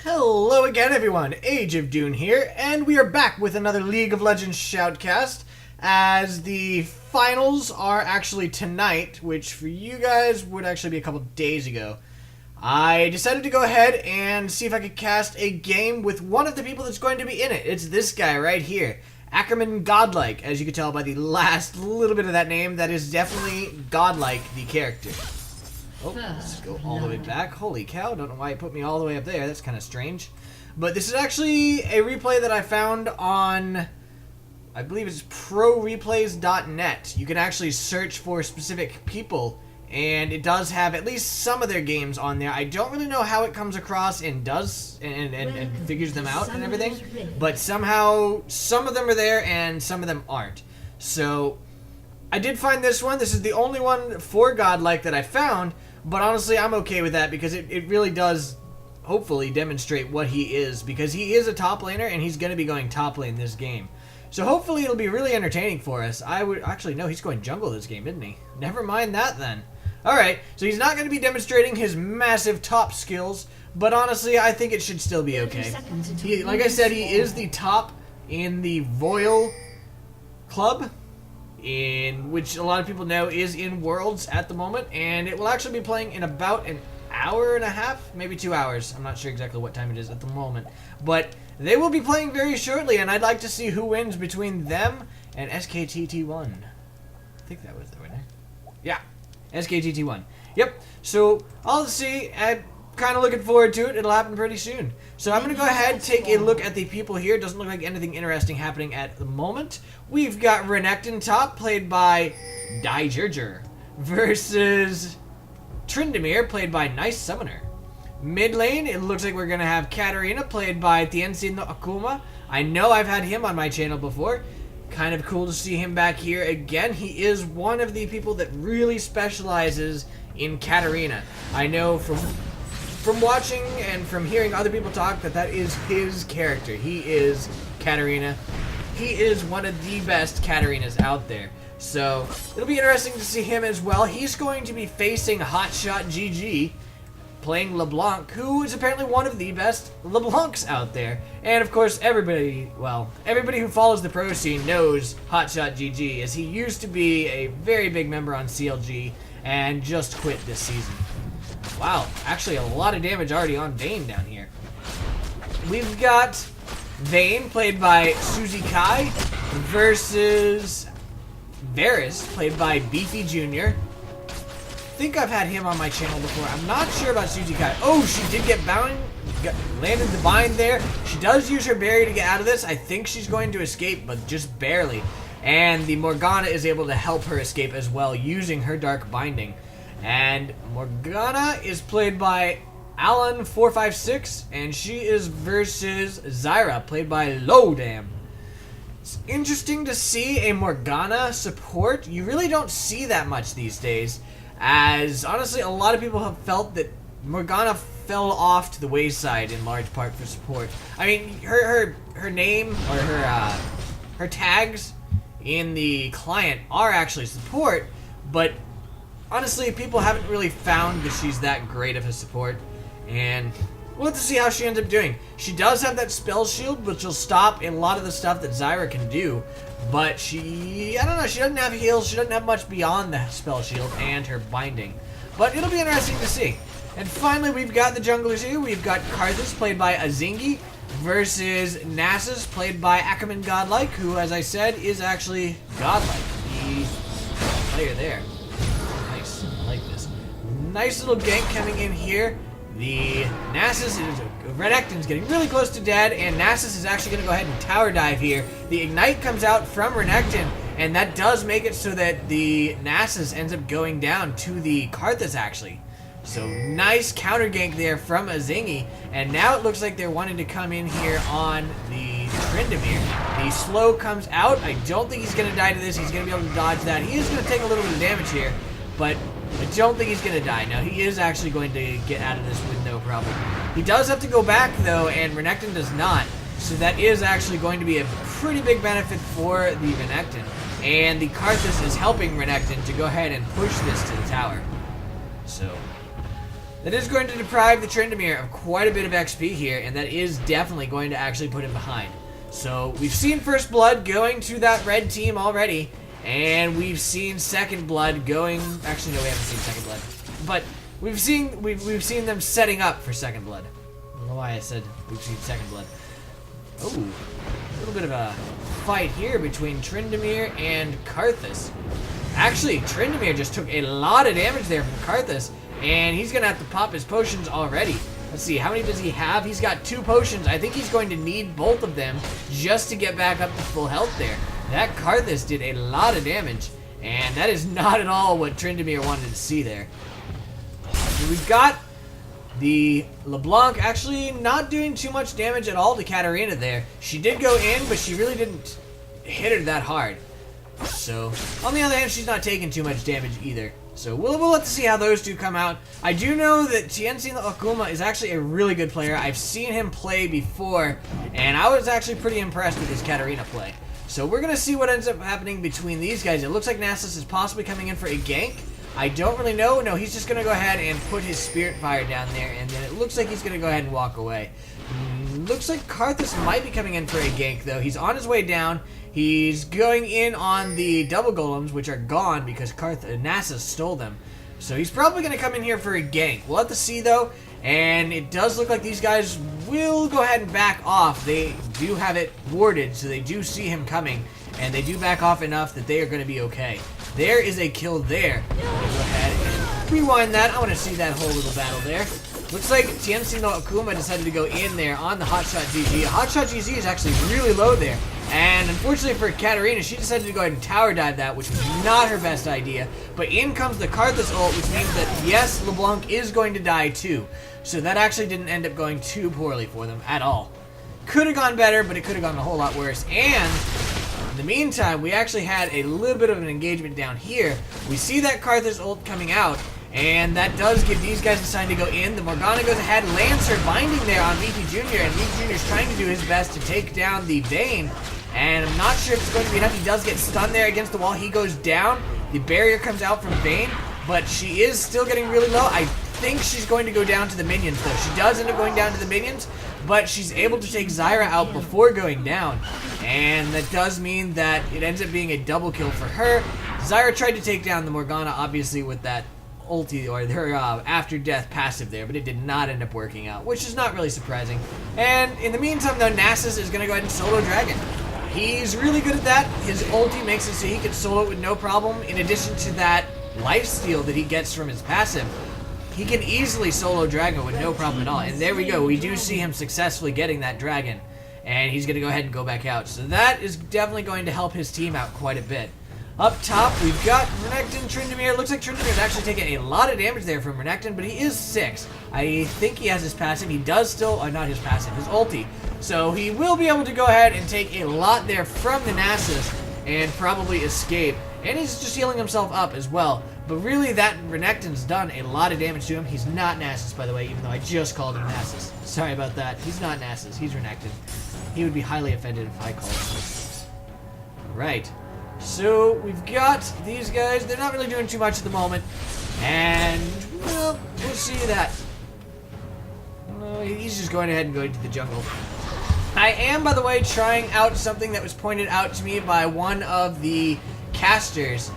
Hello again, everyone. Ageofdune here, and we are back with another League of Legends Shoutcast, as the finals are actually tonight, which for you guys would actually be a couple days ago. I decided to go ahead and see if I could cast a game with one of the people that's going to be in it. It's this guy right here, ackermangodlike. As you can tell by the last little bit of that name, that is definitely godlike, the character. Oh, let's go all the way back. Holy cow, don't know why it put me all the way up there. That's kind of strange. But this is actually a replay that I found on, I believe it's proreplays.net. You can actually search for specific people, and it does have at least some of their games on there. I don't really know how it comes across and does and figures them out and everything, but somehow some of them are there and some of them aren't. So I did find this one. This is the only one for godlike that I found. But honestly, I'm okay with that because it really does, hopefully, demonstrate what he is. Because he is a top laner, and he's going to be going top lane this game. So hopefully it'll be really entertaining for us. I would actually, no, he's going jungle this game, isn't he? Never mind that then. Alright, so he's not going to be demonstrating his massive top skills. But honestly, I think it should still be okay. Like I said, he is the top in the Royal Club, in which a lot of people know is in Worlds at the moment, and it will actually be playing in about an hour and a half, maybe 2 hours. I'm not sure exactly what time it is at the moment, but they will be playing very shortly, and I'd like to see who wins between them and SKTT1. I think that was the winner. Yeah, SKTT1. Yep, so I'll see. I'm kind of looking forward to it. It'll happen pretty soon. So I'm going to go ahead and take a look at the people here. Doesn't look like anything interesting happening at the moment. We've got Renekton top, played by DaiJurJur, versus Tryndamere, played by Nice Summoner. Mid lane, it looks like we're going to have Katarina, played by TiensiNoAkuma. I know I've had him on my channel before. Kind of cool to see him back here again. He is one of the people that really specializes in Katarina. I know from watching and from hearing other people talk that is his character. He is Katarina. He is one of the best Katarinas out there. So it'll be interesting to see him as well. He's going to be facing HotshotGG, playing LeBlanc, who is apparently one of the best LeBlancs out there. And of course, everybody who follows the pro scene knows HotshotGG, as he used to be a very big member on CLG and just quit this season. Wow, actually a lot of damage already on Vayne down here. We've got Vayne, played by Suzikai, versus Varus, played by Beefy Jr. I think I've had him on my channel before. I'm not sure about Suzikai. Oh, she did get bound, landed the bind there. She does use her berry to get out of this. I think she's going to escape, but just barely. And the Morgana is able to help her escape as well, using her dark binding. And Morgana is played by Alan456, and she is versus Zyra, played by LOdam. It's interesting to see a Morgana support. You really don't see that much these days, as honestly a lot of people have felt that Morgana fell off to the wayside in large part for support. I mean, her name or her tags in the client are actually support, but honestly, people haven't really found that she's that great of a support, and we'll have to see how she ends up doing. She does have that spell shield, which will stop a lot of the stuff that Zyra can do, but I don't know, she doesn't have heals, she doesn't have much beyond the spell shield and her binding. But it'll be interesting to see. And finally, we've got the junglers here. We've got Karthus, played by Azingy, versus Nasus, played by ackermangodlike, who, as I said, is actually godlike. The player there. Nice. I like this. Nice little gank coming in here. The Nasus Renekton's getting really close to dead, and Nasus is actually going to go ahead and tower dive here. The Ignite comes out from Renekton, and that does make it so that the Nasus ends up going down to the Karthus, actually. So nice counter gank there from Azingy, and now it looks like they're wanting to come in here on the Tryndamere. The slow comes out. I don't think he's going to die to this. He's going to be able to dodge that. He is going to take a little bit of damage here, but I don't think he's going to die. Now, he is actually going to get out of this with no problem. He does have to go back, though, and Renekton does not. So that is actually going to be a pretty big benefit for the Renekton. And the Karthus is helping Renekton to go ahead and push this to the tower. So That is going to deprive the Tryndamere of quite a bit of XP here, and that is definitely going to actually put him behind. So we've seen First Blood going to that red team already, and we've seen Second Blood going... Actually, no, we haven't seen Second Blood. But we've seen them setting up for Second Blood. I don't know why I said we've seen Second Blood. Oh, a little bit of a fight here between Tryndamere and Karthus. Actually, Tryndamere just took a lot of damage there from Karthus, and he's going to have to pop his potions already. Let's see, how many does he have? He's got 2 potions. I think he's going to need both of them just to get back up to full health there. That Karthus did a lot of damage, and that is not at all what Tryndamere wanted to see there. So we've got the LeBlanc actually not doing too much damage at all to Katarina there. She did go in, but she really didn't hit her that hard. So, on the other hand, she's not taking too much damage either. So we'll have to see how those two come out. I do know that TiensiNoAkuma is actually a really good player. I've seen him play before, and I was actually pretty impressed with his Katarina play. So we're going to see what ends up happening between these guys. It looks like Nasus is possibly coming in for a gank. I don't really know. No, he's just going to go ahead and put his Spirit Fire down there, and then it looks like he's going to go ahead and walk away. Looks like Karthus might be coming in for a gank, though. He's on his way down. He's going in on the double golems, which are gone because Nasus stole them. So he's probably going to come in here for a gank. We'll have to see, though. And it does look like these guys will go ahead and back off. They do have it warded, so they do see him coming. And they do back off enough that they are going to be okay. There is a kill there. Go ahead and rewind that. I want to see that whole little battle there. Looks like TiensiNoAkuma decided to go in there on the HotshotGG. HotshotGG is actually really low there. And unfortunately for Katarina, she decided to go ahead and tower dive that, which was not her best idea. But in comes the Karthus ult, which means that, yes, LeBlanc is going to die too. So that actually didn't end up going too poorly for them at all. Could have gone better, but it could have gone a whole lot worse. And in the meantime, we actually had a little bit of an engagement down here. We see that Karthus ult coming out, and that does give these guys a sign to go in. The Morgana goes ahead, lands her binding there on Beefy Jr., and Beefy Jr. is trying to do his best to take down the Vayne. And I'm not sure if it's going to be enough. He does get stunned there against the wall. He goes down. The barrier comes out from Vayne, but she is still getting really low. I think she's going to go down to the minions, though. She does end up going down to the minions, but she's able to take Zyra out before going down. And that does mean that it ends up being a double kill for her. Zyra tried to take down the Morgana, obviously, with that ulti, or her after death passive there, but it did not end up working out, which is not really surprising. And in the meantime, though, Nasus is going to go ahead and solo Dragon. He's really good at that. His ulti makes it so he can solo it with no problem. In addition to that lifesteal that he gets from his passive, he can easily solo Dragon with no problem at all. And there we go. We do see him successfully getting that Dragon. And he's going to go ahead and go back out. So that is definitely going to help his team out quite a bit. Up top, we've got Renekton, Tryndamere. Looks like Tryndamere is actually taking a lot of damage there from Renekton, but he is 6. I think he has his passive. He does still, or not his passive, his ulti. So he will be able to go ahead and take a lot there from the Nasus and probably escape. And he's just healing himself up as well. But really, that Renekton's done a lot of damage to him. He's not Nasus, by the way, even though I just called him Nasus. Sorry about that. He's not Nasus. He's Renekton. He would be highly offended if I called him Nasus. Right. So, we've got these guys. They're not really doing too much at the moment. And, well, we'll see that. He's just going ahead and going to the jungle. I am, by the way, trying out something that was pointed out to me by one of the casters.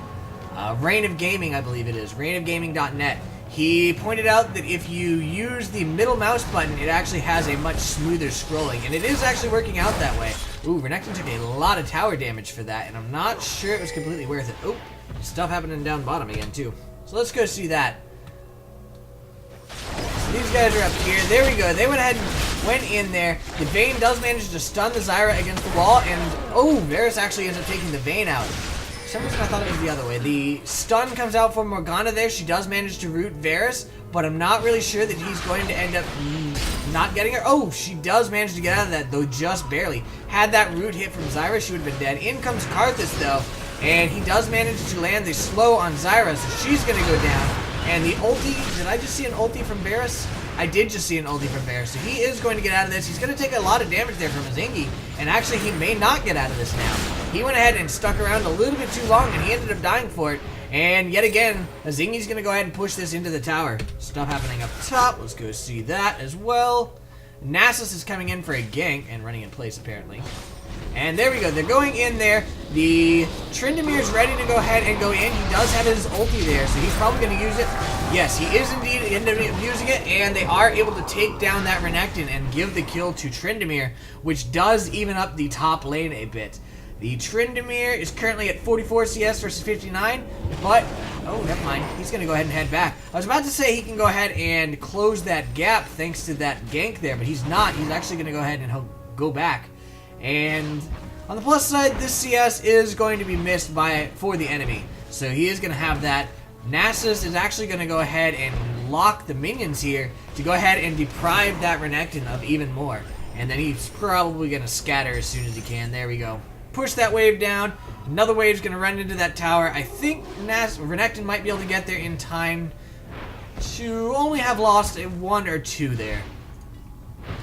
Reign of Gaming, I believe it is. reignofgaming.net. He pointed out that if you use the middle mouse button, it actually has a much smoother scrolling. And it is actually working out that way. Ooh, Renekton took a lot of tower damage for that, and I'm not sure it was completely worth it. Oh, stuff happening down bottom again, too. So let's go see that. So these guys are up here. There we go. They went ahead and went in there. The Vayne does manage to stun the Zyra against the wall, and oh, Varus actually ends up taking the Vayne out. For some reason I thought it was the other way. The stun comes out from Morgana there. She does manage to root Varus, but I'm not really sure that he's going to end up not getting her. Oh, she does manage to get out of that, though just barely. Had that root hit from Zyra, she would have been dead. In comes Karthus, though, and he does manage to land the slow on Zyra, so she's going to go down. And the ulti, did I just see an ulti from Varus? I did just see an ulti from Varus, so he is going to get out of this. He's going to take a lot of damage there from Azingy, and actually he may not get out of this now. He went ahead and stuck around a little bit too long, and he ended up dying for it. And yet again, Azingy's going to go ahead and push this into the tower. Stuff happening up top. Let's go see that as well. Nasus is coming in for a gank and running in place apparently. And there we go. They're going in there. The Tryndamere is ready to go ahead and go in. He does have his ulti there, so he's probably going to use it. Yes, he is indeed ended up using it, and they are able to take down that Renekton and give the kill to Tryndamere, which does even up the top lane a bit. The Tryndamere is currently at 44 CS versus 59, but, oh, never mind. He's going to go ahead and head back. I was about to say he can go ahead and close that gap thanks to that gank there, but he's not. He's actually going to go ahead and go back. And on the plus side, this CS is going to be missed for the enemy. So he is going to have that. Nasus is actually going to go ahead and lock the minions here to go ahead and deprive that Renekton of even more. And then he's probably going to scatter as soon as he can. There we go. Push that wave down. Another wave's going to run into that tower. I think Renekton might be able to get there in time to only have lost a 1 or 2 there.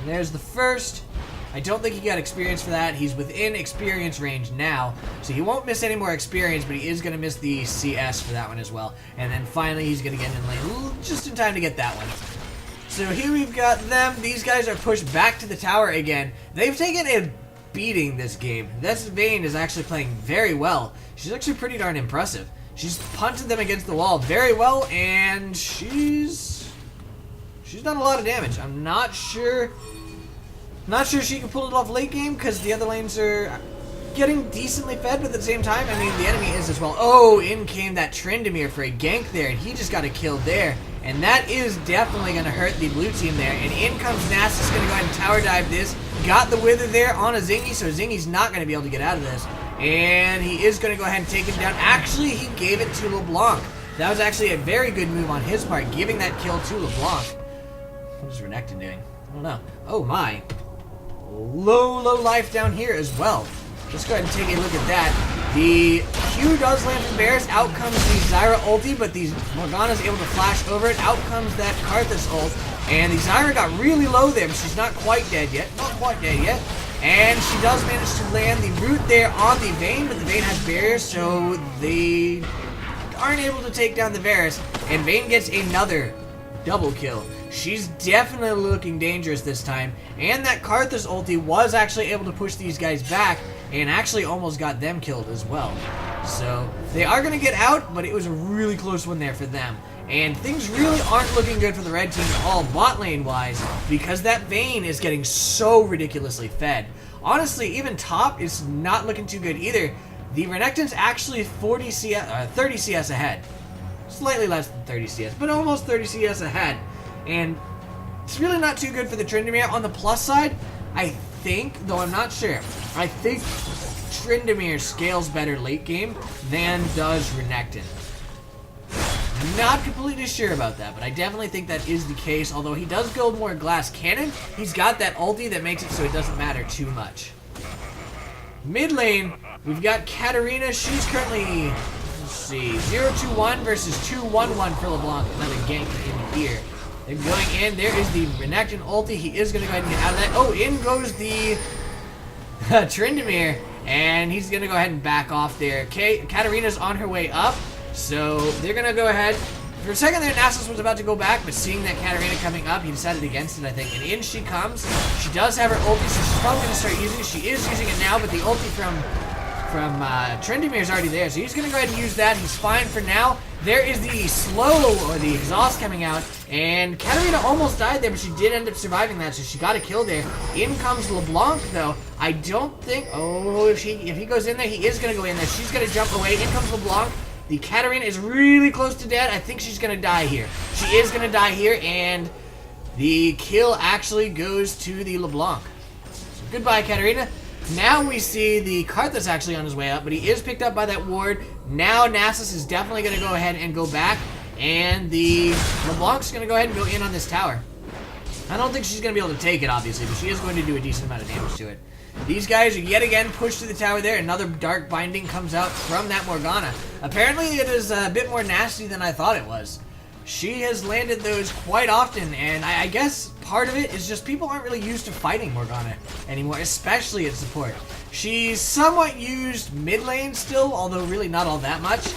And there's the first. I don't think he got experience for that. He's within experience range now, so he won't miss any more experience, but he is going to miss the CS for that one as well. And then finally, he's going to get in lane just in time to get that one. So here we've got them. These guys are pushed back to the tower again. They've taken a beating this game. This Vayne is actually playing very well. She's actually pretty darn impressive. She's punted them against the wall very well, and she's done a lot of damage. I'm not sure she can pull it off late game because the other lanes are getting decently fed, but at the same time, I mean, the enemy is as well. Oh, in came that Tryndamere for a gank there, and he just got a kill there. And that is definitely going to hurt the blue team there. And in comes Nasus, going to go ahead and tower dive this. Got the wither there on Azingy, so Azingy's not going to be able to get out of this. And he is going to go ahead and take him down. Actually, he gave it to LeBlanc. That was actually a very good move on his part, giving that kill to LeBlanc. What is Renekton doing? I don't know. Oh my. Low life down here as well. Let's go ahead and take a look at that. The Q does land from Varus. Out comes the Zyra ulti, but the Morgana's able to flash over it. Out comes that Karthus ult. And the Zyra got really low there, but she's not quite dead yet. Not quite dead yet. And she does manage to land the root there on the Vayne, but the Vayne has barriers, so they aren't able to take down the Varus. And Vayne gets another double kill. She's definitely looking dangerous this time. And that Karthus ulti was actually able to push these guys back and actually almost got them killed as well. So they are going to get out, but it was a really close one there for them. And things really aren't looking good for the red team at all bot lane wise because that Vayne is getting so ridiculously fed. Honestly, even top is not looking too good either. The Renekton's actually 30 CS ahead. Slightly less than 30 CS, but almost 30 CS ahead. And it's really not too good for the Tryndamere. On the plus side, I think, though I'm not sure, I think Tryndamere scales better late game than does Renekton. I'm not completely sure about that, but I definitely think that is the case. Although he does build more glass cannon, he's got that ulti that makes it so it doesn't matter too much. Mid lane, we've got Katarina. She's currently, let's see, 0-2-1 versus 2-1-1 for LeBlanc. Another gank in here. They're going in. There is the Renekton ulti. He is going to go ahead and get out of that. Oh, in goes the Tryndamere. And he's going to go ahead and back off there. Katarina's on her way up. So they're going to go ahead. For a second there, Nasus was about to go back. But seeing that Katarina coming up, he decided against it, I think. And in she comes. She does have her ulti, so she's probably going to start using it. She is using it now, but the ulti from Tryndamere is already there. So he's going to go ahead and use that. He's fine for now. There is the slow, or the exhaust coming out, and Katarina almost died there, but she did end up surviving that, so she got a kill there. In comes LeBlanc, though. I don't think, oh, if he goes in there, he is going to go in there. She's going to jump away. In comes LeBlanc. The Katarina is really close to dead. I think she's going to die here. She is going to die here, and the kill actually goes to the LeBlanc. So goodbye, Katarina. Now we see the Karthus actually on his way up, but he is picked up by that ward. Now Nasus is definitely going to go ahead and go back, and the LeBlanc's going to go ahead and go in on this tower. I don't think she's going to be able to take it, obviously, but she is going to do a decent amount of damage to it. These guys are yet again pushed to the tower there. Another dark binding comes out from that Morgana. Apparently it is a bit more nasty than I thought it was. She has landed those quite often, and I guess part of it is just people aren't really used to fighting Morgana anymore, especially at support. She's somewhat used mid lane still, although really not all that much,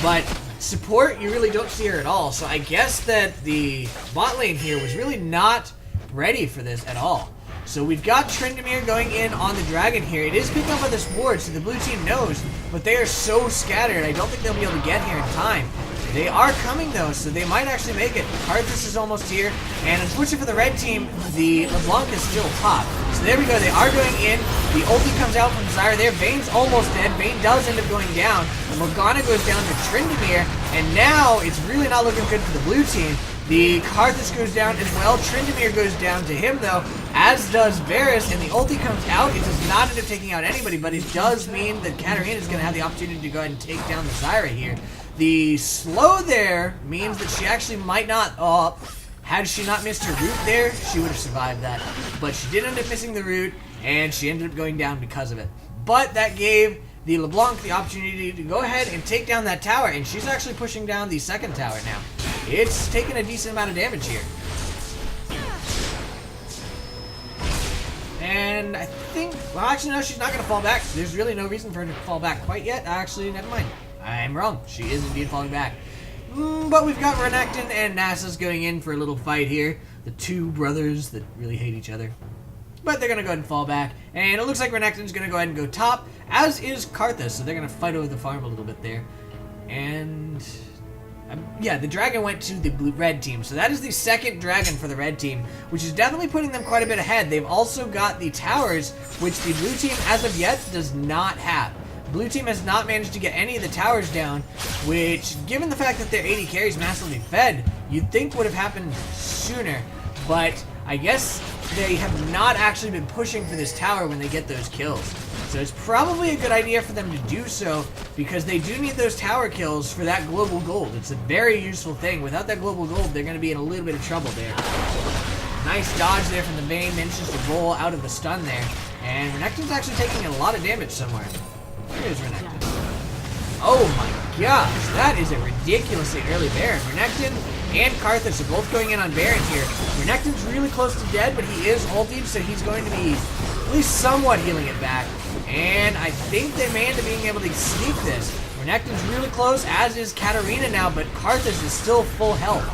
but support, you really don't see her at all. So I guess that the bot lane here was really not ready for this at all. So we've got Tryndamere going in on the dragon here. It is picked up by this ward, so the blue team knows, but they are so scattered, I don't think they'll be able to get here in time. They are coming though, so they might actually make it. Karthus is almost here, and unfortunately for the red team, the LeBlanc is still top. So there we go, they are going in. The ulti comes out from Zyra there. Vayne's almost dead. Vayne does end up going down. Morgana goes down to Tryndamere, and now it's really not looking good for the blue team. The Karthus goes down as well. Tryndamere goes down to him though, as does Varus, and the ulti comes out. It does not end up taking out anybody, but it does mean that Katarina is going to have the opportunity to go ahead and take down the Zyra here. The slow there means that she actually might not, had she not missed her root there, she would have survived that. But she did end up missing the root, and she ended up going down because of it. But that gave the LeBlanc the opportunity to go ahead and take down that tower, and she's actually pushing down the second tower now. It's taking a decent amount of damage here. And I think, well actually no, she's not going to fall back. There's really no reason for her to fall back quite yet. Actually, never mind. I'm wrong. She is indeed falling back. But we've got Renekton and Nasus going in for a little fight here. The two brothers that really hate each other. But they're going to go ahead and fall back. And it looks like Renekton's going to go ahead and go top, as is Karthus. So they're going to fight over the farm a little bit there. And yeah, the dragon went to the red team. So that is the second dragon for the red team, which is definitely putting them quite a bit ahead. They've also got the towers, which the blue team, as of yet, does not have. Blue team has not managed to get any of the towers down, which, given the fact that their AD carries massively fed, you'd think would have happened sooner. But I guess they have not actually been pushing for this tower when they get those kills. So it's probably a good idea for them to do so, because they do need those tower kills for that global gold. It's a very useful thing. Without that global gold, they're going to be in a little bit of trouble there. Nice dodge there from the Vayne, manages to roll out of the stun there. And Renekton's actually taking a lot of damage somewhere. Here's Renekton. Oh my gosh, that is a ridiculously early Baron. Renekton and Karthus are both going in on Baron here. Renekton's really close to dead, but he is ultied, so he's going to be at least somewhat healing it back. And I think they may end up being able to sneak this. Renekton's really close, as is Katarina now, but Karthus is still full health.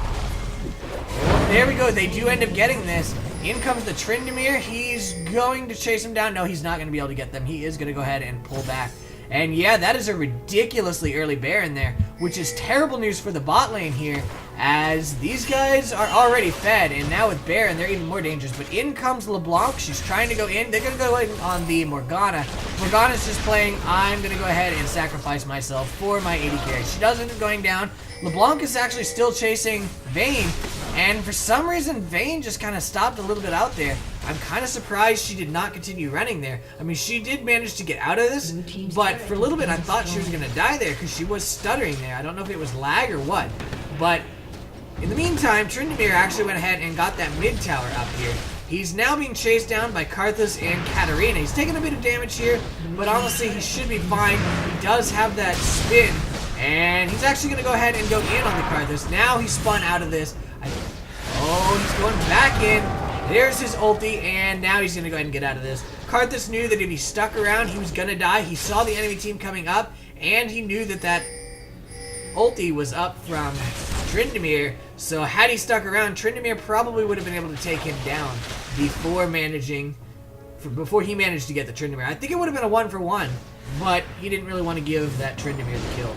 There we go, they do end up getting this. In comes the Tryndamere. He's going to chase him down. No, he's not going to be able to get them. He is going to go ahead and pull back. And yeah, that is a ridiculously early Baron there, which is terrible news for the bot lane here, as these guys are already fed, and now with Baron, they're even more dangerous. But in comes LeBlanc. She's trying to go in. They're going to go in on the Morgana. Morgana's just playing, I'm going to go ahead and sacrifice myself for my AD carry. She does end up going down. LeBlanc is actually still chasing Vayne, and for some reason, Vayne just kind of stopped a little bit out there. I'm kind of surprised she did not continue running there. I mean, she did manage to get out of this, but for a little bit, I thought she was going to die there because she was stuttering there. I don't know if it was lag or what, but in the meantime, Tryndamere actually went ahead and got that mid tower up here. He's now being chased down by Karthus and Katarina. He's taking a bit of damage here, but honestly, he should be fine. He does have that spin, and he's actually going to go ahead and go in on the Karthus. Now he's spun out of this. Oh, he's going back in. There's his ulti, and now he's going to go ahead and get out of this. Karthus knew that if he stuck around, he was going to die. He saw the enemy team coming up, and he knew that that ulti was up from Tryndamere. So had he stuck around, Tryndamere probably would have been able to take him down before he managed to get the Tryndamere. I think it would have been a 1-for-1, but he didn't really want to give that Tryndamere the kill.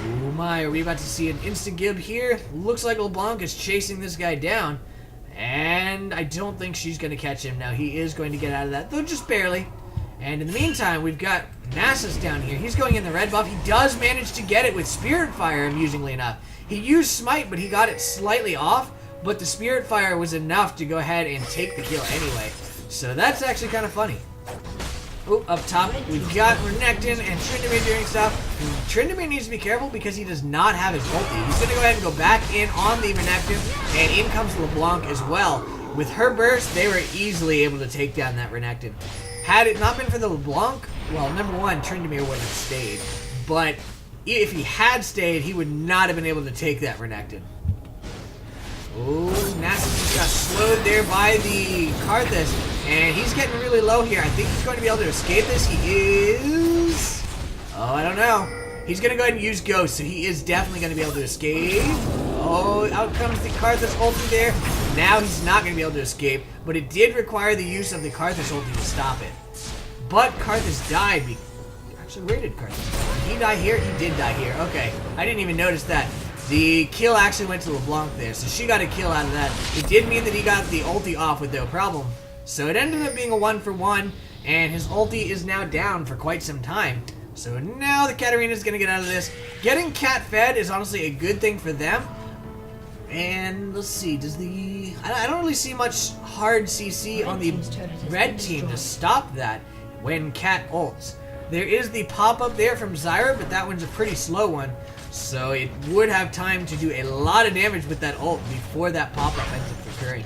Oh my, are we about to see an instant gib here? Looks like LeBlanc is chasing this guy down. And I don't think she's going to catch him. Now, he is going to get out of that, though just barely. And in the meantime, we've got Nasus down here. He's going in the red buff. He does manage to get it with Spirit Fire, amusingly enough. He used Smite, but he got it slightly off. But the Spirit Fire was enough to go ahead and take the kill anyway. So that's actually kind of funny. Oh, up top, we've got Renekton and Tryndamere doing stuff. Tryndamere needs to be careful because he does not have his ulti. He's going to go ahead and go back in on the Renekton, and in comes LeBlanc as well. With her burst, they were easily able to take down that Renekton. Had it not been for the LeBlanc, well, number one, Tryndamere wouldn't have stayed. But if he had stayed, he would not have been able to take that Renekton. Oh, Nasus just got slowed there by the Karthus, and he's getting really low here. I think he's going to be able to escape this. He is... oh, I don't know. He's going to go ahead and use Ghost, so he is definitely going to be able to escape. Oh, out comes the Karthus ulti there. Now he's not going to be able to escape, but it did require the use of the Karthus ulti to stop it. But Karthus died. Actually, where did Karthus? Did he die here? He did die here. Okay, I didn't even notice that. The kill actually went to LeBlanc there, so she got a kill out of that. It did mean that he got the ulti off with no problem. So it ended up being a 1-for-1, and his ulti is now down for quite some time. So now the Katarina is going to get out of this. Getting cat fed is honestly a good thing for them. And let's see, does the... I don't really see much hard CC on the red team to stop that when cat ults. There is the pop-up there from Zyra, but that one's a pretty slow one. So it would have time to do a lot of damage with that ult before that pop-up ends up occurring.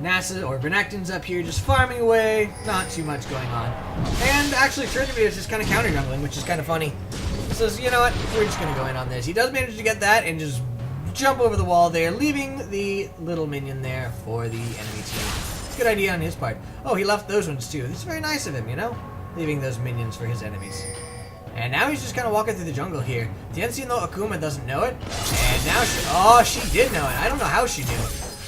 Nasus or Renekton's up here just farming away, not too much going on. And actually Tryndamere is just kind of counter jungling, which is kind of funny. So you know what, we're just going to go in on this. He does manage to get that and just jump over the wall there, leaving the little minion there for the enemy team. It's a good idea on his part. Oh, he left those ones too. This is very nice of him, you know? Leaving those minions for his enemies. And now he's just kind of walking through the jungle here. TiensiNoAkuma doesn't know it. And now she did know it. I don't know how she knew.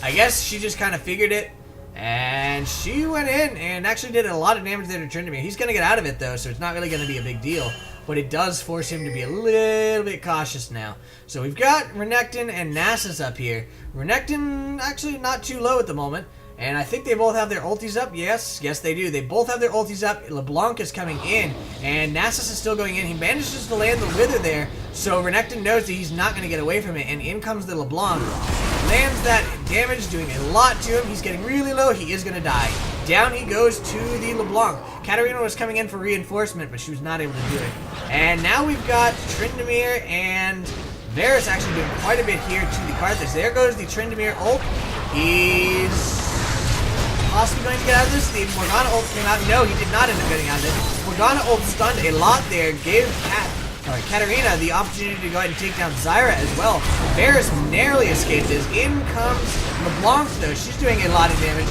I guess she just kind of figured it. And she went in and actually did a lot of damage there to Tryndamere. He's going to get out of it though, so it's not really going to be a big deal. But it does force him to be a little bit cautious now. So we've got Renekton and Nasus up here. Renekton actually not too low at the moment. And I think they both have their ultis up. Yes, they do. They both have their ultis up. LeBlanc is coming in, and Nasus is still going in. He manages to land the Wither there, so Renekton knows that he's not going to get away from it, and in comes the LeBlanc. Lands that damage, doing a lot to him. He's getting really low. He is going to die. Down he goes to the LeBlanc. Katarina was coming in for reinforcement, but she was not able to do it. And now we've got Tryndamere and Varus actually doing quite a bit here to the Karthus. There goes the Tryndamere ult. He's possibly going to get out of this. The Morgana ult came out. No, he did not end up getting out of this. Morgana ult stunned a lot there. Gave Katarina the opportunity to go ahead and take down Zyra as well. Varus narrowly escaped this. In comes LeBlanc though. She's doing a lot of damage.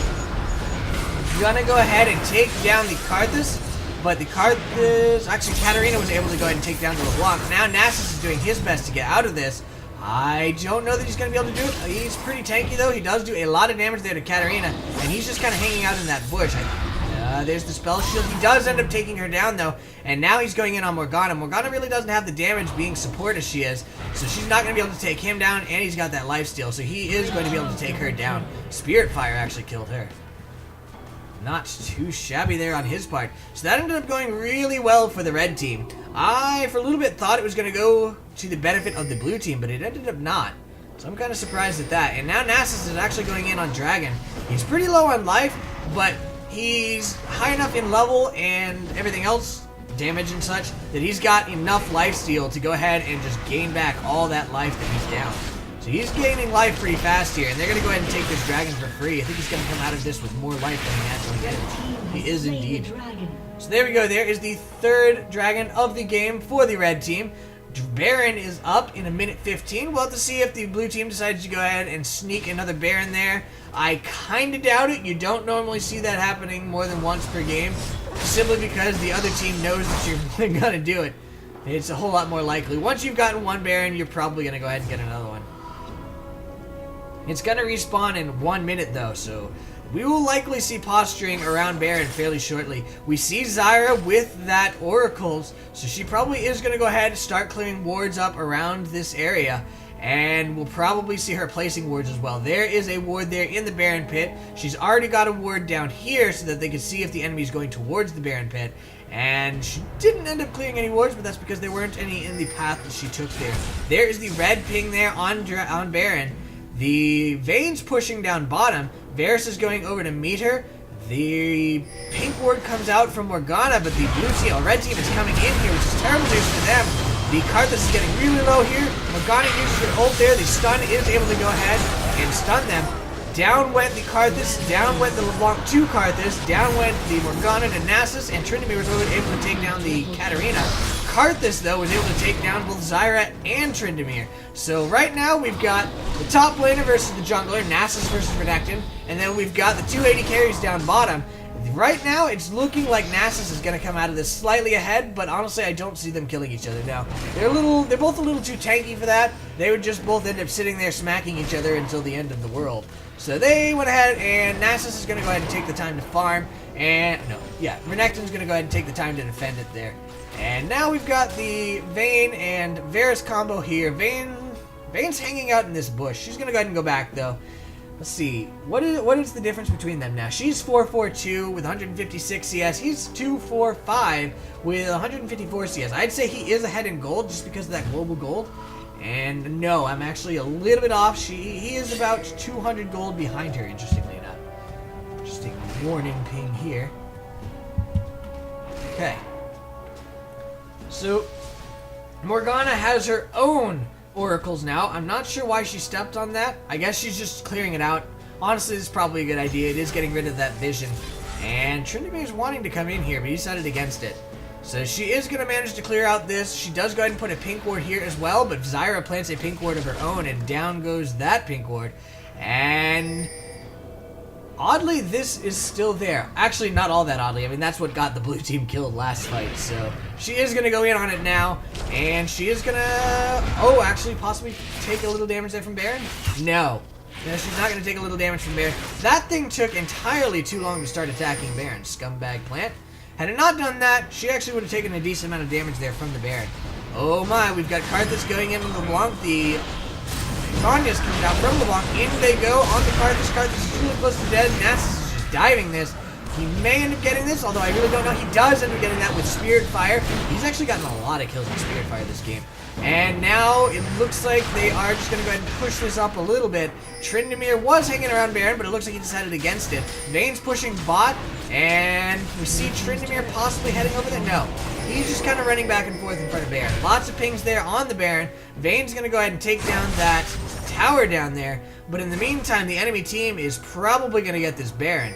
Gonna go ahead and take down the Karthus. But the Karthus... Actually, Katarina was able to go ahead and take down the LeBlanc. Now Nasus is doing his best to get out of this. I don't know that he's going to be able to do it. He's pretty tanky, though. He does do a lot of damage there to Katarina, and he's just kind of hanging out in that bush. There's the spell shield. He does end up taking her down, though, and now he's going in on Morgana. Morgana really doesn't have the damage being support as she is, so she's not going to be able to take him down, and he's got that lifesteal, so he is going to be able to take her down. Spirit Fire actually killed her. Not too shabby there on his part. So that ended up going really well for the red team. I, for a little bit, thought it was going to go to the benefit of the blue team, but it ended up not. So I'm kind of surprised at that. And now Nasus is actually going in on Dragon. He's pretty low on life, but he's high enough in level and everything else, damage and such, that he's got enough lifesteal to go ahead and just gain back all that life that he's down. So he's gaining life pretty fast here, and they're going to go ahead and take this dragon for free. I think he's going to come out of this with more life than he actually gets. He is indeed. So there we go. There is the third dragon of the game for the red team. Baron is up in 1:15. We'll have to see if the blue team decides to go ahead and sneak another Baron there. I kind of doubt it. You don't normally see that happening more than once per game, simply because the other team knows that you're going to do it. It's a whole lot more likely. Once you've gotten one Baron, you're probably going to go ahead and get another one. It's going to respawn in 1 minute, though, so we will likely see posturing around Baron fairly shortly. We see Zyra with that Oracles, so she probably is going to go ahead and start clearing wards up around this area, and we'll probably see her placing wards as well. There is a ward there in the Baron Pit. She's already got a ward down here so that they can see if the enemy is going towards the Baron Pit, and she didn't end up clearing any wards, but that's because there weren't any in the path that she took there. There is the red ping there on Baron. The Vayne's pushing down bottom. Varus is going over to meet her. The pink ward comes out from Morgana, but the blue team, or red team, is coming in here, which is terrible news for them. The Karthus is getting really low here. Morgana uses her ult there. The stun is able to go ahead and stun them. Down went the Karthus, down went the LeBlanc to Karthus, down went the Morgana to Nasus, and Tryndamere was able to take down the Katarina. Karthus, though, was able to take down both Zyra and Tryndamere. So right now we've got the top laner versus the jungler, Nasus versus Renekton, and then we've got the 280 carries down bottom. Right now, it's looking like Nasus is going to come out of this slightly ahead, but honestly, I don't see them killing each other now. They're both a little too tanky for that. They would just both end up sitting there smacking each other until the end of the world. So they went ahead, and Nasus is going to go ahead and take the time to farm, and, Renekton's going to go ahead and take the time to defend it there. And now we've got the Vayne and Varus combo here. Vayne's hanging out in this bush. She's going to go ahead and go back, though. Let's see. What is the difference between them now? She's 442 with 156 CS. He's 245 with 154 CS. I'd say he is ahead in gold just because of that global gold. And no, I'm actually a little bit off. He is about 200 gold behind her, interestingly enough. Just take a warning ping here. Okay. So, Morgana has her own oracles now. I'm not sure why she stepped on that. I guess she's just clearing it out. Honestly, this is probably a good idea. It is getting rid of that vision. And Tryndamere is wanting to come in here, but he decided against it. So she is going to manage to clear out this. She does go ahead and put a pink ward here as well, but Zyra plants a pink ward of her own, and down goes that pink ward. And oddly, this is still there. Actually, not all that oddly. I mean, that's what got the blue team killed last fight. So she is going to go in on it now, and she is going to, actually possibly take a little damage there from Baron? No. No, she's not going to take a little damage from Baron. That thing took entirely too long to start attacking Baron. Scumbag plant. Had it not done that, she actually would have taken a decent amount of damage there from the Baron. Oh my, we've got Karthus going in with LeBlanc. The Tanya's coming out from LeBlanc. In they go on the Karthus. Karthus is really close to dead. Nasus is just diving this. He may end up getting this, although I really don't know. He does end up getting that with Spirit Fire. He's actually gotten a lot of kills with Spirit Fire this game. And now it looks like they are just going to go ahead and push this up a little bit. Tryndamere was hanging around Baron, but it looks like he decided against it. Vayne's pushing bot, and we see Tryndamere possibly heading over there. No, he's just kind of running back and forth in front of Baron. Lots of pings there on the Baron. Vayne's going to go ahead and take down that tower down there. But in the meantime, the enemy team is probably going to get this Baron.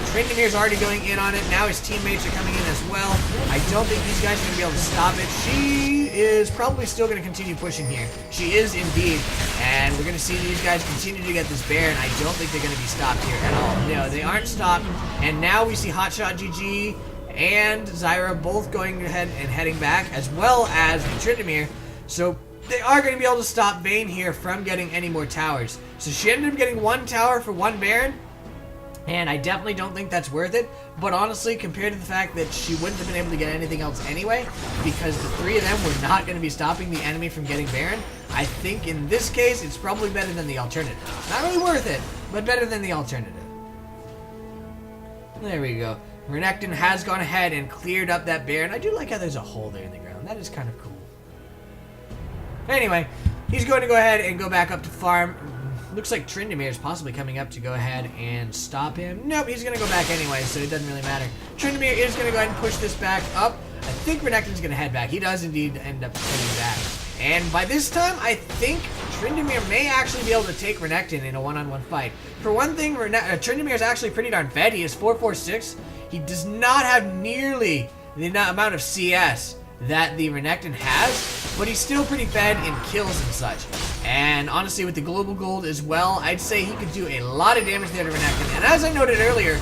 Tryndamere's already going in on it. Now his teammates are coming in as well. I don't think these guys are going to be able to stop it. She is probably still going to continue pushing here. She is indeed. And we're going to see these guys continue to get this Baron. I don't think they're going to be stopped here at all. No, they aren't stopped. And now we see HotshotGG and Zyra both going ahead and heading back, as well as Tryndamere. So they are going to be able to stop Vayne here from getting any more towers. So she ended up getting one tower for one Baron. And I definitely don't think that's worth it. But honestly, compared to the fact that she wouldn't have been able to get anything else anyway, because the three of them were not going to be stopping the enemy from getting Baron, I think in this case, it's probably better than the alternative. Not really worth it, but better than the alternative. There we go. Renekton has gone ahead and cleared up that Baron. I do like how there's a hole there in the ground. That is kind of cool. Anyway, he's going to go ahead and go back up to farm. Looks like Tryndamere is possibly coming up to go ahead and stop him. Nope, he's going to go back anyway, so it doesn't really matter. Tryndamere is going to go ahead and push this back up. I think Renekton's going to head back. He does indeed end up heading back. And by this time, I think Tryndamere may actually be able to take Renekton in a one-on-one fight. For one thing, Tryndamere is actually pretty darn fed. He is 446. He does not have nearly the amount of CS that the Renekton has, but he's still pretty fed in kills and such. And honestly, with the global gold as well, I'd say he could do a lot of damage there to Renekton. And as I noted earlier,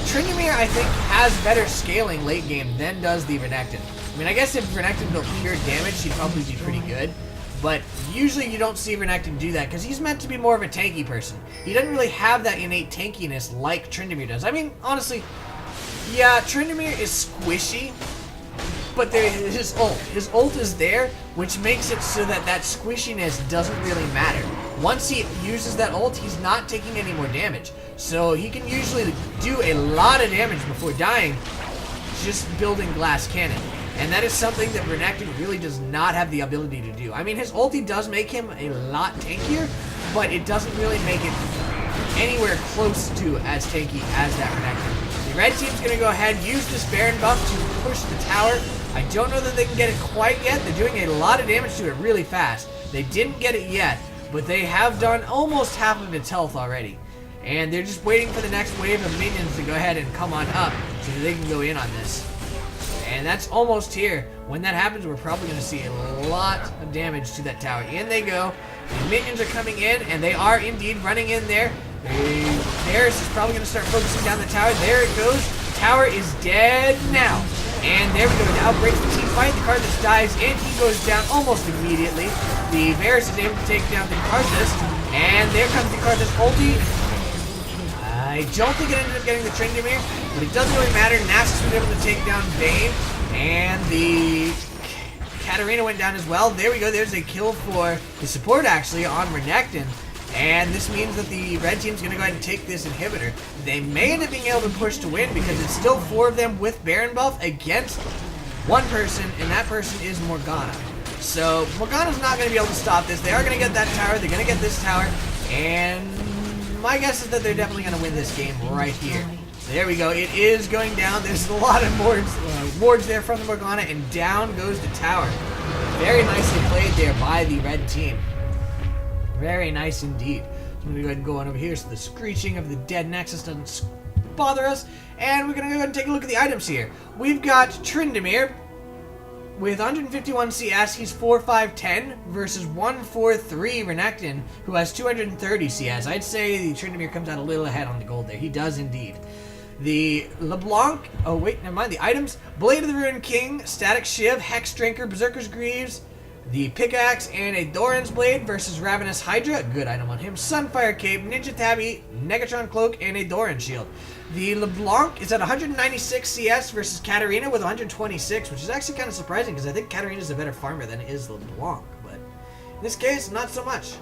Tryndamere, I think, has better scaling late game than does the Renekton. I mean, I guess if Renekton built pure damage, he'd probably be pretty good. But usually you don't see Renekton do that because he's meant to be more of a tanky person. He doesn't really have that innate tankiness like Tryndamere does. I mean, honestly, yeah, Tryndamere is squishy, but his ult is there, which makes it so that that squishiness doesn't really matter. Once he uses that ult, he's not taking any more damage. So he can usually do a lot of damage before dying, just building glass cannon. And that is something that Renekton really does not have the ability to do. I mean, his ulti does make him a lot tankier, but it doesn't really make it anywhere close to as tanky as that Renekton. The red team's going to go ahead and use this Baron buff to push the tower. I don't know that they can get it quite yet. They're doing a lot of damage to it really fast. They didn't get it yet, but they have done almost half of its health already. And they're just waiting for the next wave of minions to go ahead and come on up so that they can go in on this. And that's almost here. When that happens, we're probably going to see a lot of damage to that tower. In they go. The minions are coming in, and they are indeed running in there. They Varus is probably going to start focusing down the tower. There it goes. Tower is dead now. And there we go. Now breaks the team fight. The Karthus dies, and he goes down almost immediately. The Varus is able to take down the Karthus, and there comes the Karthus ulti. I don't think it ended up getting the Tryndamere, but it doesn't really matter. Nasus was able to take down Vayne, and the Katarina went down as well. There we go. There's a kill for the support, actually, on Renekton. And this means that the red team's going to go ahead and take this inhibitor. They may end up being able to push to win because it's still 4 of them with Baron buff against one person, and that person is Morgana. So Morgana's not going to be able to stop this. They are going to get that tower. They're going to get this tower. And my guess is that they're definitely going to win this game right here. There we go. It is going down. There's a lot of wards there from the Morgana, and down goes the tower. Very nicely played there by the red team. Very nice indeed. So I'm going to go ahead and go on over here so the screeching of the dead Nexus doesn't bother us. And we're going to go ahead and take a look at the items here. We've got Tryndamere with 151 CS. He's 4-5-10 versus 1-4-3 Renekton, who has 230 CS. I'd say the Tryndamere comes out a little ahead on the gold there. He does indeed. The LeBlanc, oh wait, never mind. The items, Blade of the Ruined King, Static Shiv, Hex Drinker, Berserker's Greaves, the Pickaxe, and a Doran's Blade versus Ravenous Hydra. Good item on him. Sunfire Cape, Ninja Tabby, Negatron Cloak, and a Doran Shield. The LeBlanc is at 196 CS versus Katarina with 126, which is actually kind of surprising because I think Katarina is a better farmer than is LeBlanc. But in this case, not so much.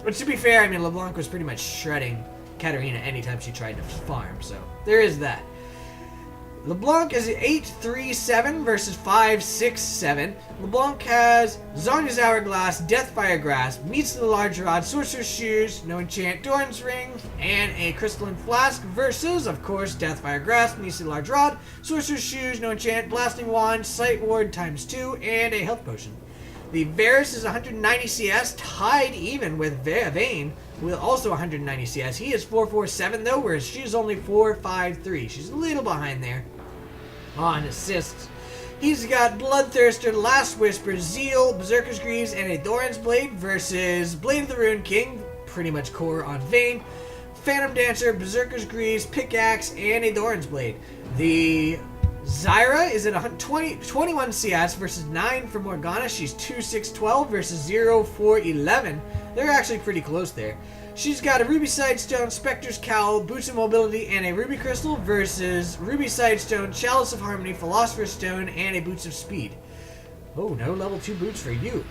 But to be fair, I mean, LeBlanc was pretty much shredding Katarina anytime she tried to farm, so there is that. LeBlanc is 8-3-7 versus 5-6-7. LeBlanc has Zonya's Hourglass, Deathfire Grasp, Meets the Large Rod, Sorcerer's Shoes, No Enchant, Doran's Ring, and a Crystalline Flask versus, of course, Deathfire Grasp, Meets the Large Rod, Sorcerer's Shoes, No Enchant, Blasting Wand, Sight Ward ×2, and a Health Potion. The Varus is 190 CS, tied even with Vayne, with also 190 CS. He is 4-4-7 though, whereas she's only 4-5-3. She's a little behind there on assists. He's got Bloodthirster, Last Whisper, Zeal, Berserker's Greaves, and a Doran's Blade versus Blade of the Ruined King, pretty much core on Vayne, Phantom Dancer, Berserker's Greaves, Pickaxe, and a Doran's Blade. The Zyra is at 21 CS versus 9 for Morgana. She's 2-6-12 versus 0-4-11. They're actually pretty close there. She's got a Ruby Sidestone, Spectre's Cowl, Boots of Mobility, and a Ruby Crystal versus Ruby Sidestone, Chalice of Harmony, Philosopher's Stone, and a Boots of Speed. Oh, no level 2 boots for you.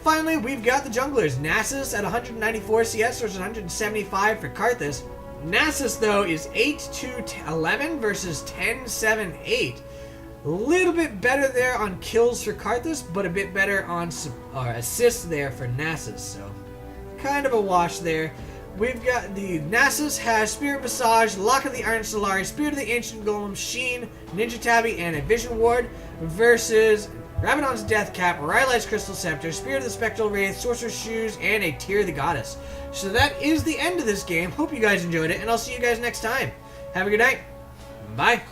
Finally, we've got the junglers. Nasus at 194 CS versus 175 for Karthus. Nasus, though, is 8-2-11 versus 10-7-8. A little bit better there on kills for Karthus, but a bit better on assists there for Nasus, so kind of a wash there. We've got the Nasus has Spirit Massage, Lock of the Iron Solari, Spirit of the Ancient Golem, Sheen, Ninja Tabby, and a Vision Ward versus Rabadon's Death Cap, Rylai's Crystal Scepter, Spirit of the Spectral Wraith, Sorcerer's Shoes, and a Tear of the Goddess. So that is the end of this game. Hope you guys enjoyed it, and I'll see you guys next time. Have a good night. Bye.